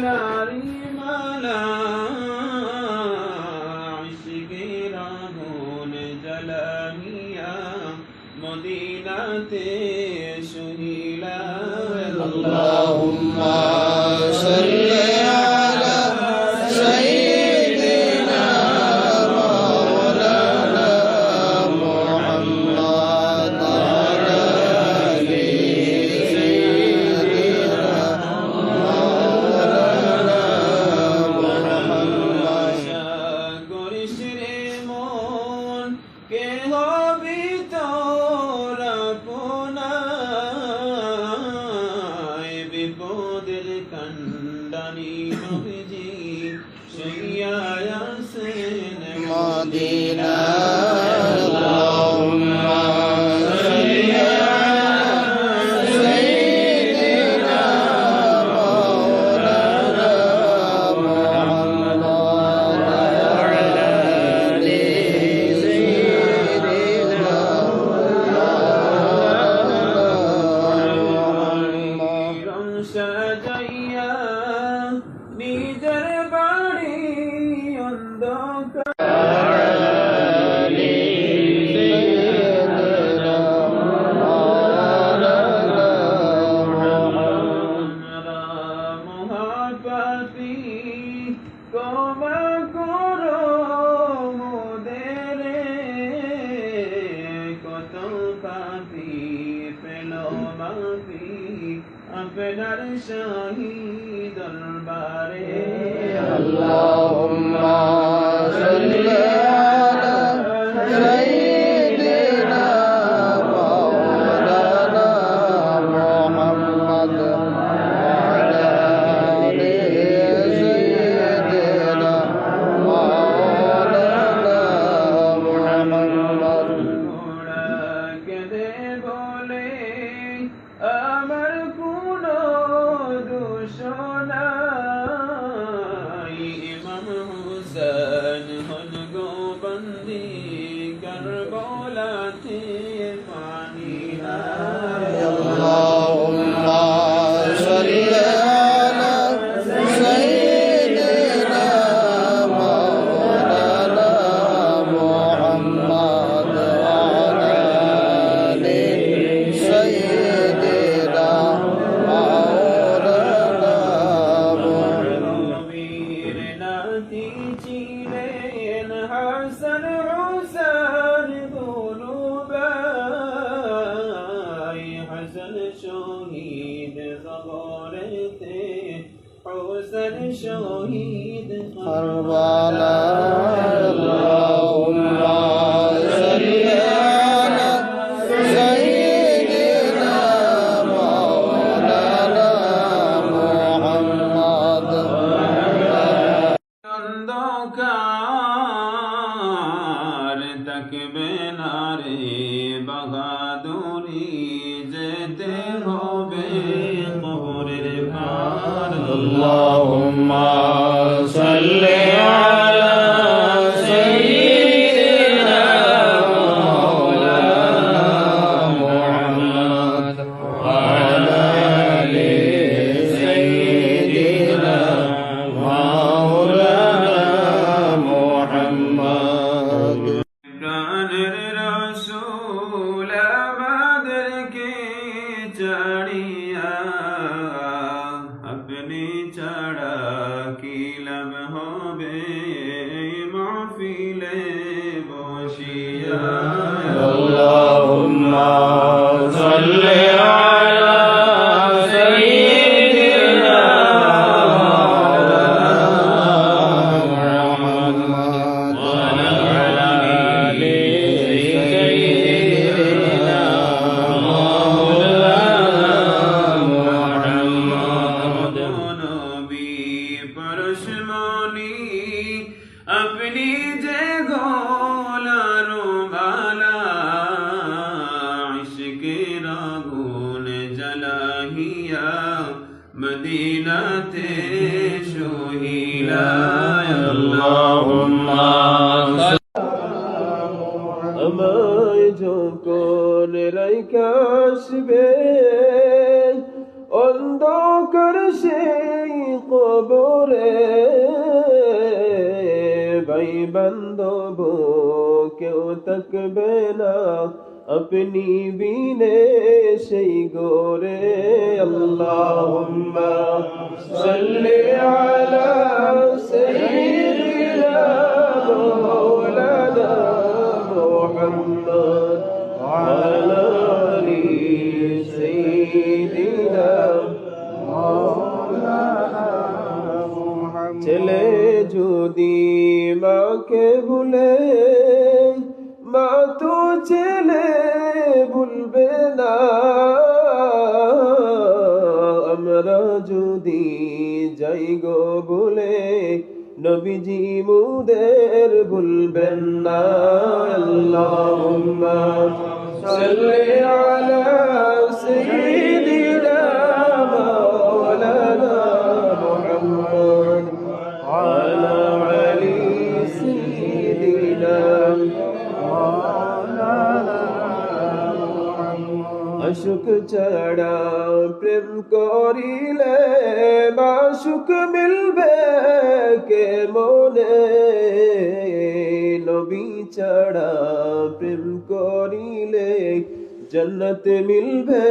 লারি মালা ইশকের আগুন জ্বালাইয়া মদিনাতে শুইলা আল্লাহুম্মা সাল্লি আলা সাইয়্যিদিনা মাওলানা মুহাম্মদ ওয়া আলি সাইয়্যিদিনা মাওলানা মুহাম্মদ। করিস রে মন কে হবি তোর আপনায় বিপদের কান্ডানি নবীজি শুইয়া আছেন মদিনা আল্লাহুম্মা সাল্লি আলা সাইয়্যিদিনা মাওলানা মুহাম্মদ ওয়া আলা আলি সাইয়্যিদিনা মাওলানা সাজাইয়া নিজের বাড়ি অন্ধকার মহাপাপী ক্ষমা করো মোদের কত পাপী পেল মাফি আপনার শাহী দরবারে আল্লাহুম্মা সাল্লি আলা সাইয়্যিদিনা মাওলানা মুহাম্মদ ওয়া আলা আলি সাইয়্যিদিনা মাওলানা মুহাম্মদ। মোরা কেঁদে বলে আমার কোনো দোষ নাই ইমাম হুসেন হন গো বন্দি কারবালাতে পানি নাই আল্লাহুম্মা সাল্লি আলা সাইয়্যিদিনা মাওলানা মুহাম্মদ ওয়া আলা আলি সাইয়্যিদিনা মাওলানা মুহাম্মদ। নবীর নাতি ছিলেন হাসান হুসেন দুনু ভাই হাসান শহীদ জবরেতে হুসেন শহীদ কারবালা আল্লাহুম্মা সাল্লি আলা সাইয়্যিদিনা মাওলানা মুহাম্মদ। অন্ধকার থাকবে না রে বাহাদুরি যেতে হবে কবরের পার আল্লাহুম্মা সাল্লি আলা সাইয়্যিদিনা মাওলানা মুহাম্মদ ওয়া আলা আলি সাইয়্যিদিনা মাওলানা মুহাম্মদ। প্রাণের রাসূল আমাদেরকে ছাড়িয়া আপনি ছাড়া কি লাভ হবে মাহফিলে বসিয়া আল্লাহুম্মা সাল্লি আলা সাইয়্যিদিনা মাওলানা মুহাম্মদ ওয়া আলা আলি সাইয়্যিদিনা মাওলানা মুহাম্মদ। নবী পরশমণি আপনি যে গোলার বালা ইশকের আগুন জ্বালাইয়া মদিনাতে শুইলা আল্লাহুম্মা আমায় যখন রাইকা আসবে অন্ধকার সেই দূরে ভাই বান্ধব কেউ থাকবে না अपनी बीने সেই গোরে আল্লাহুম্মা সাল্লি আলা সাইয়্যিদিনা মাওলানা মুহাম্মদ ওয়া আলা আলি সাইয়্যিদিনা মাওলানা মুহাম্মদ ছেলে যদি মাকে ভুলে মা তো ছেলে ভুলবে না আমরা যদি যাই গো বলে নবীজি মুদের ভুলবেন না আল্লাহুম্মা সাল্লি আলা সাইয়্যিদিনা মাওলানা মুহাম্মদ ওয়া আলা আলি সাইয়্যিদিনা আশুক ছাড়া প্রেম করিলে মাশুক মিলবে কে মনে নবী ছাড়া প্রেম করিলে জন্নত মিলবে